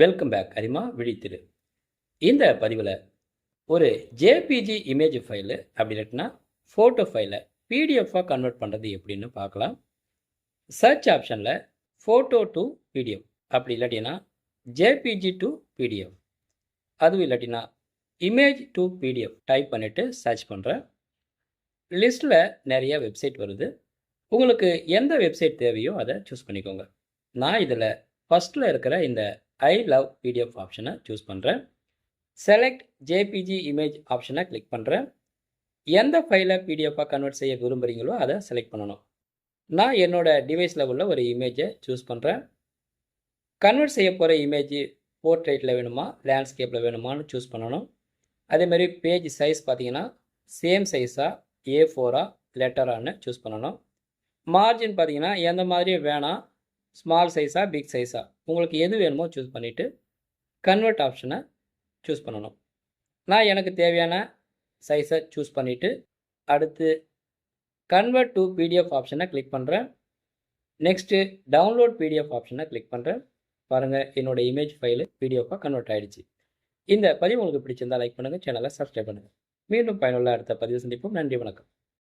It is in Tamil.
வெல்கம் பேக் அரிமா விழித்திரு. இந்த பதிவில் ஒரு ஜேபிஜி இமேஜ் ஃபைலு அப்படி இல்லாட்டினா ஃபோட்டோ ஃபைலை பிடிஎஃபாக கன்வெர்ட் பண்ணுறது எப்படின்னு பார்க்கலாம். சர்ச் ஆப்ஷனில் ஃபோட்டோ டு பிடிஎஃப் அப்படி இல்லாட்டினா ஜேபிஜி டு பிடிஎஃப், அதுவும் இல்லாட்டினா இமேஜ் டு பிடிஎஃப் டைப் பண்ணிவிட்டு சர்ச் பண்ணுறேன். லிஸ்ட்டில் நிறைய வெப்சைட் வருது. உங்களுக்கு எந்த வெப்சைட் தேவையோ அதை சூஸ் பண்ணிக்கோங்க. நான் இதில் ஃபஸ்ட்டில் இருக்கிற இந்த ஐ லவ் பிடிஎஃப் ஆப்ஷனை சூஸ் பண்ணுறேன். செலக்ட் ஜேபிஜி இமேஜ் ஆப்ஷனை கிளிக் பண்ணுறேன். எந்த ஃபைலை பிடிஎஃபாக கன்வெர்ட் செய்ய விரும்புகிறீங்களோ அதை செலக்ட் பண்ணணும். நான் என்னோடய டிவைஸில் உள்ள ஒரு இமேஜை சூஸ் பண்ணுறேன். கன்வெர்ட் செய்ய போகிற இமேஜ் போர்ட்ரேட்டில் வேணுமா லேண்ட்ஸ்கேப்பில் வேணுமான்னு சூஸ் பண்ணணும். அதேமாதிரி பேஜ் சைஸ் பார்த்தீங்கன்னா சேம் சைஸாக A4 லெட்டரான்னு சூஸ் பண்ணணும். மார்ஜின் பார்த்தீங்கன்னா எந்த மாதிரி வேணாம், ஸ்மால் சைஸாக பிக் சைஸாக உங்களுக்கு எது வேணுமோ சூஸ் பண்ணிவிட்டு கன்வெர்ட் ஆப்ஷனை சூஸ் பண்ணணும். நான் எனக்கு தேவையான சைஸை சூஸ் பண்ணிவிட்டு அடுத்து கன்வெர்ட் டு பிடிஎஃப் ஆப்ஷனை கிளிக் பண்ணுறேன். நெக்ஸ்ட்டு டவுன்லோட் பிடிஎஃப் ஆப்ஷனை கிளிக் பண்ணுறேன். பாருங்கள், என்னோடய இமேஜ் ஃபைலு பிடிஎஃபாக கன்வெர்ட் ஆகிடுச்சு. இந்த பதிவு உங்களுக்கு பிடிச்சிருந்தால் லைக் பண்ணுங்கள், சேனலை சப்ஸ்கிரைப் பண்ணுங்கள். மீண்டும் பயனுள்ள அடுத்த பதிவு சந்திப்போம். நன்றி, வணக்கம்.